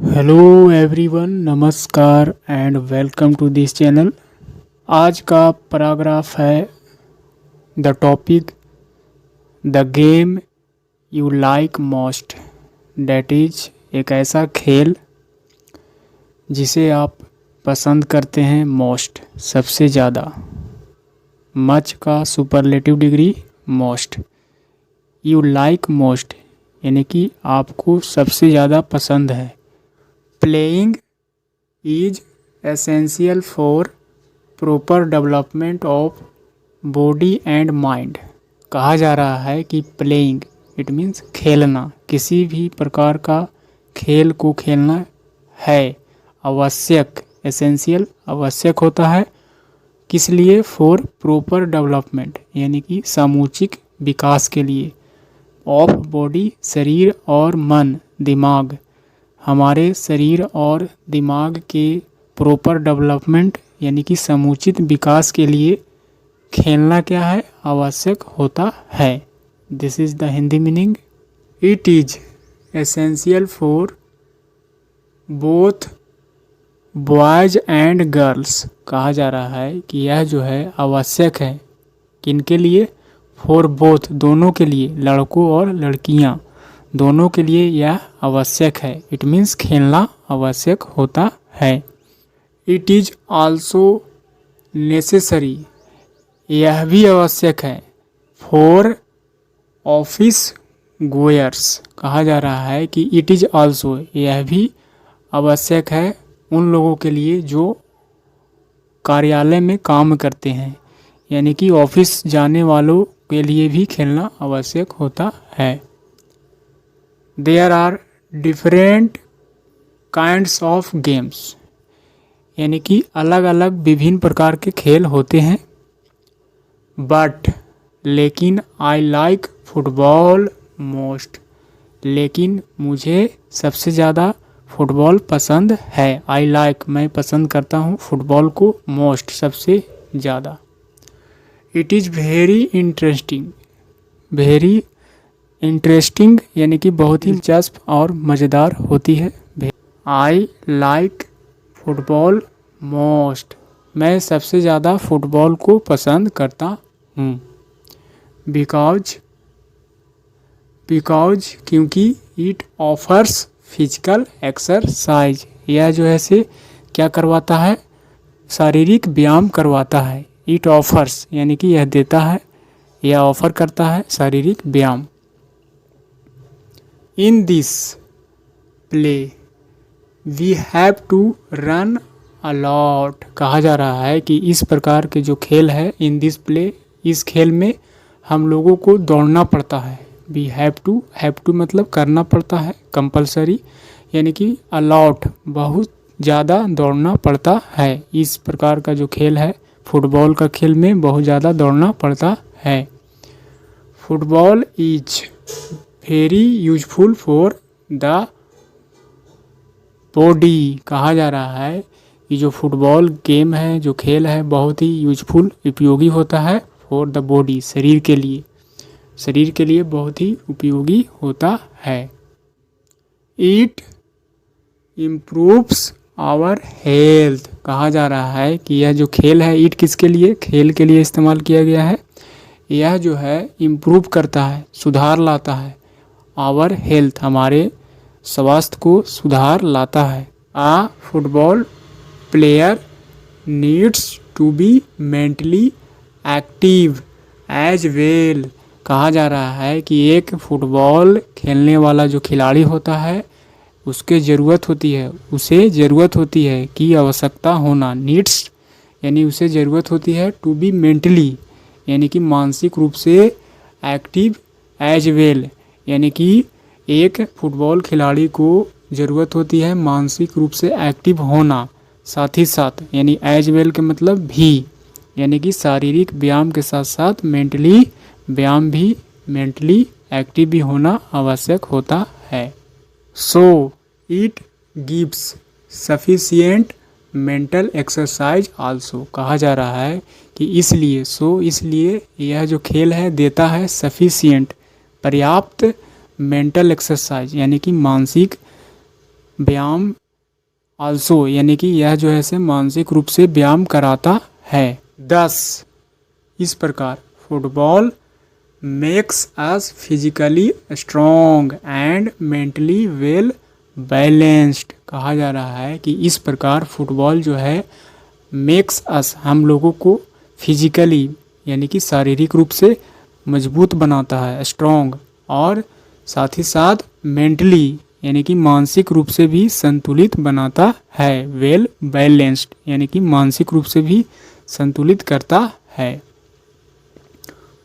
Hello everyone, नमस्कार and welcome to this channel. आज का पैराग्राफ है the topic the game you like most, that is एक ऐसा खेल जिसे आप पसंद करते हैं मोस्ट, सबसे ज़्यादा। मच का superlative degree most. You like most यानी कि आपको सबसे ज़्यादा पसंद है। Playing is essential for proper development of body and mind. कहा जा रहा है कि प्लेइंग इट मीन्स खेलना, किसी भी प्रकार का खेल को खेलना है आवश्यक, एसेंशियल आवश्यक होता है। किस लिए? फॉर प्रॉपर डेवलपमेंट यानी कि समुचित विकास के लिए, ऑफ बॉडी शरीर और मन दिमाग, हमारे शरीर और दिमाग के प्रॉपर डेवलपमेंट यानी कि समुचित विकास के लिए खेलना क्या है? आवश्यक होता है। This is the Hindi meaning. It is essential for both boys and girls. कहा जा रहा है कि यह जो है आवश्यक है किनके लिए? फॉर बोथ, दोनों के लिए, लड़कों और लड़कियां दोनों के लिए यह आवश्यक है। इट मीन्स खेलना आवश्यक होता है। इट इज आल्सो नेसेसरी, यह भी आवश्यक है। फॉर ऑफिस गोयर्स, कहा जा रहा है कि इट इज आल्सो, यह भी आवश्यक है उन लोगों के लिए जो कार्यालय में काम करते हैं, यानी कि ऑफिस जाने वालों के लिए भी खेलना आवश्यक होता है। There are different kinds of games, यानी कि अलग अलग विभिन्न प्रकार के खेल होते हैं। बट लेकिन आई लाइक फुटबॉल मोस्ट, लेकिन मुझे सबसे ज़्यादा फुटबॉल पसंद है। आई लाइक मैं पसंद करता हूँ फुटबॉल को, मोस्ट सबसे ज़्यादा। It is very interesting, very interesting यानी कि बहुत ही दिलचस्प और मज़ेदार होती है। आई लाइक फुटबॉल मोस्ट, मैं सबसे ज़्यादा फुटबॉल को पसंद करता हूँ। बिकॉज क्योंकि इट ऑफर्स फिजिकल एक्सरसाइज, यह जो है से क्या करवाता है? शारीरिक व्यायाम करवाता है। इट ऑफर्स यानी कि यह देता है, यह ऑफर करता है शारीरिक व्यायाम। In this play we have to run a lot, कहा जा रहा है कि इस प्रकार के जो खेल है, इन दिस प्ले, इस खेल में हम लोगों को दौड़ना पड़ता है। वी हैव टू मतलब करना पड़ता है, कंपलसरी, यानी कि अलॉट बहुत ज़्यादा दौड़ना पड़ता है। इस प्रकार का जो खेल है फुटबॉल का खेल में बहुत ज़्यादा दौड़ना पड़ता है। Football is very useful for the body, कहा जा रहा है कि जो फुटबॉल गेम है, जो खेल है, बहुत ही यूजफुल, उपयोगी होता है फॉर द बॉडी, शरीर के लिए, शरीर के लिए बहुत ही उपयोगी होता है। इट इम्प्रूव्स आवर हेल्थ, कहा जा रहा है कि यह जो खेल है, इट किसके लिए? खेल के लिए इस्तेमाल किया गया है। यह जो है इम्प्रूव करता है, सुधार लाता है, आवर हेल्थ, हमारे स्वास्थ्य को सुधार लाता है। A football player needs to be mentally active as well, कहा जा रहा है कि एक फुटबॉल खेलने वाला जो खिलाड़ी होता है उसे ज़रूरत होती है कि आवश्यकता होना, नीड्स यानी उसे ज़रूरत होती है, टू बी मेंटली यानी कि मानसिक रूप से, एक्टिव एज वेल यानी कि एक फुटबॉल खिलाड़ी को ज़रूरत होती है मानसिक रूप से एक्टिव होना, साथ ही साथ, यानी एज वेल के मतलब भी, यानी कि शारीरिक व्यायाम के साथ साथ मेंटली व्यायाम भी, मेंटली एक्टिव भी होना आवश्यक होता है। So it gives sufficient mental exercise also, कहा जा रहा है कि इसलिए यह जो खेल है देता है सफिशिएंट, पर्याप्त मेंटल एक्सरसाइज यानी कि मानसिक व्यायाम आल्सो, यानी कि यह जो है से मानसिक रूप से व्यायाम कराता है। 10 इस प्रकार football makes us physically strong and mentally well balanced. कहा जा रहा है कि इस प्रकार फुटबॉल जो है मेक्स अस हम लोगों को फिजिकली यानी कि शारीरिक रूप से मजबूत बनाता है, स्ट्रॉन्ग, और साथ ही साथ मेंटली यानी कि मानसिक रूप से भी संतुलित बनाता है, वेल बैलेंस्ड यानी कि मानसिक रूप से भी संतुलित करता है।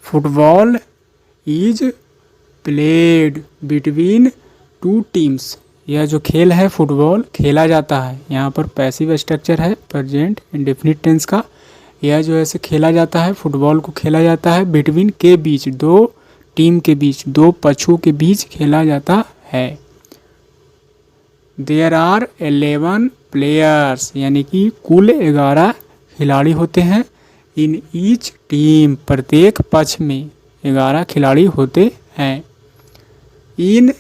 Football is played between two teams. यह जो खेल है फुटबॉल खेला जाता है, यहाँ पर पैसिव स्ट्रक्चर है प्रेजेंट इंडेफिनिट टेंस का। यह जो है खेला जाता है, फुटबॉल को खेला जाता है बिटवीन के बीच, दो टीम के बीच, दो पक्षों के बीच खेला जाता है। देयर आर 11 प्लेयर्स, यानी कि कुल 11 खिलाड़ी होते हैं। इन ईच टीम, प्रत्येक पक्ष में 11 खिलाड़ी होते हैं। इन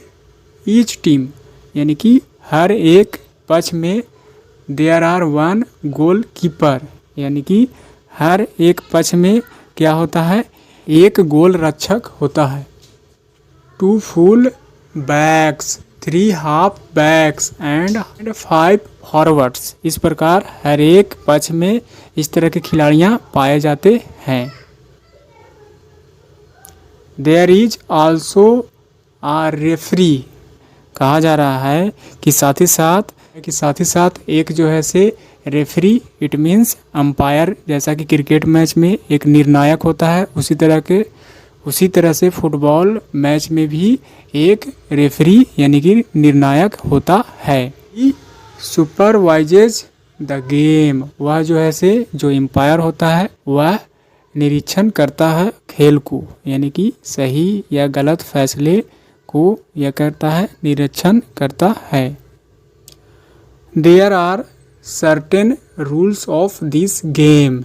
ईच टीम यानी कि हर एक पक्ष में देयर आर 1 गोल कीपर, यानी कि हर एक पक्ष में क्या होता है, एक गोल रक्षक होता है। 2 full backs, 3 half backs and 5 forwards. इस प्रकार हर एक पक्ष में इस तरह के खिलाड़ियां पाए जाते हैं। There is also a referee. कहा जा रहा है कि साथ ही साथ एक जो है से रेफरी, इट मीन्स अंपायर, जैसा कि क्रिकेट मैच में एक निर्णायक होता है, उसी तरह से फुटबॉल मैच में भी एक रेफरी यानी कि निर्णायक होता है। सुपरवाइजेज द गेम, वह जो है से जो एम्पायर होता है वह निरीक्षण करता है खेल को, यानी कि सही या गलत फैसले को यह करता है, निरीक्षण करता है। There are certain rules of this game.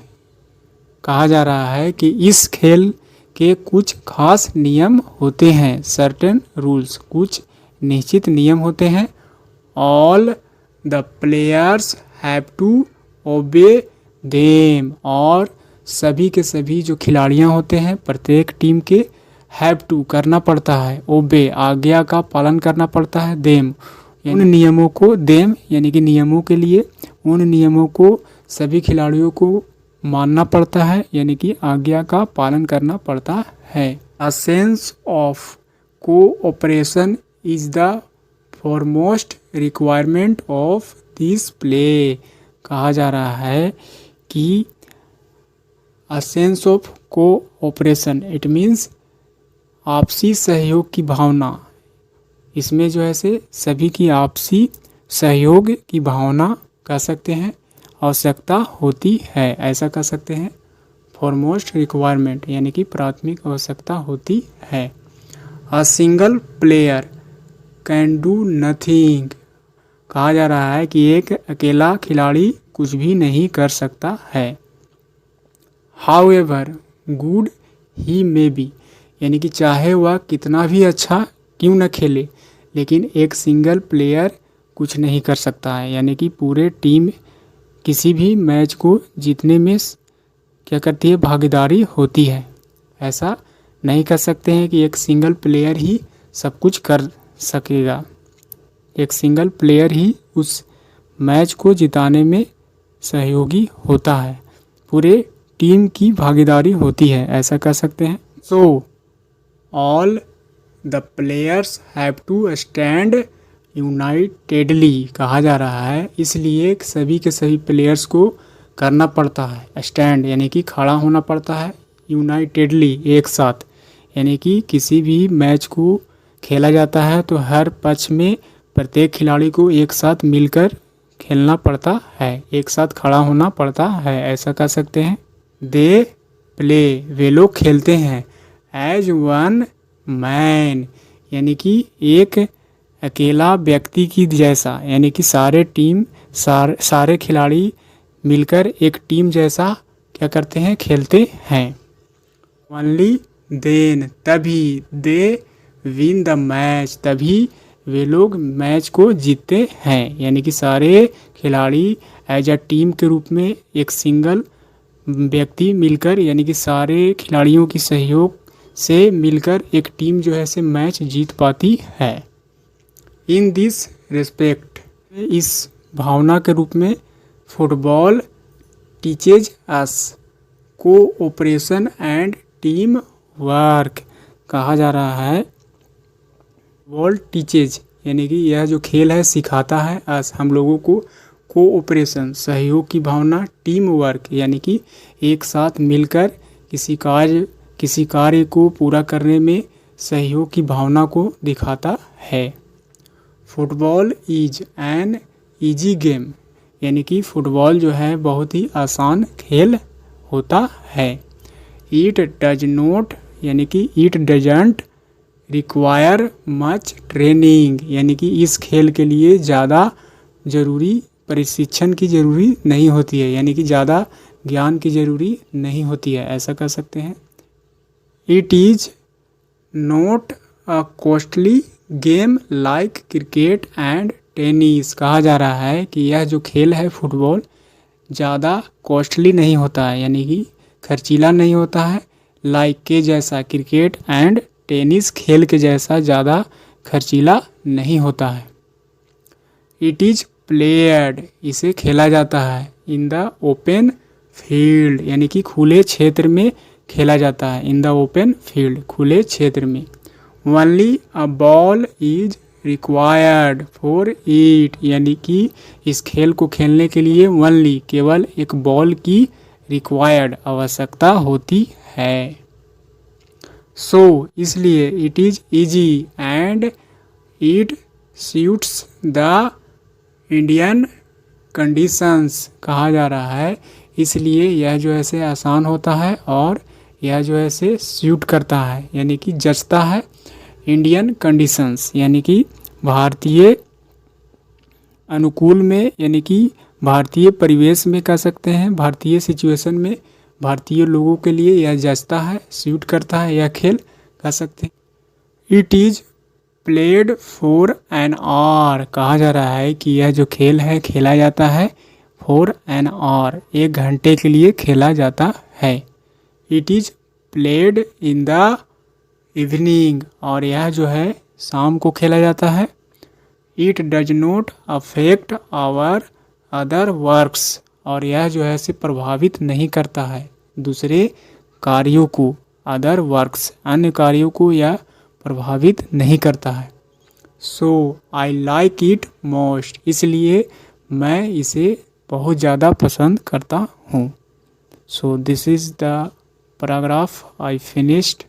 कहा जा रहा है कि इस खेल के कुछ खास नियम होते हैं। सर्टेन रूल्स, कुछ निश्चित नियम होते हैं। All the players have to obey them, और सभी के सभी जो खिलाड़ियां होते हैं प्रत्येक टीम के हैव टू करना पड़ता है, ओबे आज्ञा का पालन करना पड़ता है, देम उन नियमों को, देम यानी कि नियमों के लिए, उन नियमों को सभी खिलाड़ियों को मानना पड़ता है, यानी कि आज्ञा का पालन करना पड़ता है। A sense of cooperation is the foremost requirement of this play. कहा जा रहा है कि a sense of cooperation, it means आपसी सहयोग की भावना। इसमें जो है से सभी की आपसी सहयोग की भावना कह सकते हैं, आवश्यकता होती है, ऐसा कह सकते हैं। फॉरमोस्ट रिक्वायरमेंट यानी कि प्राथमिक आवश्यकता होती है। A single player can do nothing. कहा जा रहा है कि एक अकेला खिलाड़ी कुछ भी नहीं कर सकता है। However good he may be, यानी कि चाहे वह कितना भी अच्छा क्यों न खेले, लेकिन एक सिंगल प्लेयर कुछ नहीं कर सकता है, यानी कि पूरे टीम किसी भी मैच को जीतने में क्या करती है, भागीदारी होती है। ऐसा नहीं कर सकते हैं कि एक सिंगल प्लेयर ही सब कुछ कर सकेगा। एक सिंगल प्लेयर ही उस मैच को जिताने में सहयोगी होता है, पूरे टीम की भागीदारी होती है, ऐसा कर सकते हैं। So all the players have to stand unitedly. कहा जा रहा है इसलिए सभी के सभी प्लेयर्स को करना पड़ता है, स्टैंड यानी कि खड़ा होना पड़ता है, यूनाइटेडली एक साथ, यानी कि किसी भी मैच को खेला जाता है तो हर पक्ष में प्रत्येक खिलाड़ी को एक साथ मिलकर खेलना पड़ता है, एक साथ खड़ा होना पड़ता है, ऐसा कह सकते हैं। दे प्ले, वे लोग खेलते हैं। एज वन मैन, यानी कि एक अकेला व्यक्ति की जैसा, यानी कि सारे खिलाड़ी मिलकर एक टीम जैसा क्या करते हैं, खेलते हैं। ओनली देन, तभी, दे विन द मैच, तभी वे लोग मैच को जीतते हैं। यानी कि सारे खिलाड़ी एज अ टीम के रूप में एक सिंगल व्यक्ति मिलकर, यानी कि सारे खिलाड़ियों की सहयोग से मिलकर एक टीम जो है से मैच जीत पाती है। इन दिस रिस्पेक्ट, इस भावना के रूप में, football teaches us cooperation and team work कहा जा रहा है। फुटबॉल टीचेज यानी कि यह जो खेल है सिखाता है अस हम लोगों को कोऑपरेशन सहयोग की भावना, टीम वर्क यानी कि एक साथ मिलकर किसी कार्य को पूरा करने में सहयोग की भावना को दिखाता है। Football is an easy game, यानी कि फुटबॉल जो है बहुत ही आसान खेल होता है। इट डज नॉट यानी कि it doesn't require much training, यानी कि इस खेल के लिए ज़्यादा जरूरी प्रशिक्षण की जरूरी नहीं होती है, यानी कि ज़्यादा ज्ञान की जरूरी नहीं होती है, ऐसा कर सकते हैं। It is not a costly game like cricket and tennis, कहा जा रहा है कि यह जो खेल है फुटबॉल ज़्यादा कॉस्टली नहीं होता है, यानी कि खर्चीला नहीं होता है, लाइक के जैसा क्रिकेट एंड टेनिस खेल के जैसा ज़्यादा खर्चीला नहीं होता है। इट इज़ प्लेयर्ड, इसे खेला जाता है इन द ओपन फील्ड, यानी कि खुले क्षेत्र में खेला जाता है। इन द ओपन फील्ड, खुले क्षेत्र में। Only a ball is required for it, यानी कि इस खेल को खेलने के लिए ओनली केवल एक बॉल की रिक्वायर्ड आवश्यकता होती है। सो इसलिए it is easy and it suits the Indian conditions, कहा जा रहा है इसलिए यह जो है से आसान होता है और यह जो है से सूट करता है, यानी कि जचता है इंडियन कंडीशंस, यानी कि भारतीय अनुकूल में, यानी कि भारतीय परिवेश में कह सकते हैं, भारतीय सिचुएशन में भारतीय लोगों के लिए यह जचता है, सूट करता है यह खेल कह सकते हैं। It is played for an hour, कहा जा रहा है कि यह जो खेल है खेला जाता है फॉर एन आवर, 1 घंटे के लिए खेला जाता है। It is played in the evening, और यह जो है शाम को खेला जाता है। It does not affect our other works, और यह जो है से प्रभावित नहीं करता है दूसरे कार्यों को, अदर वर्क्स अन्य कार्यों को यह प्रभावित नहीं करता है। सो आई लाइक इट मोस्ट, इसलिए मैं इसे बहुत ज़्यादा पसंद करता हूँ। So this is the paragraph I finished.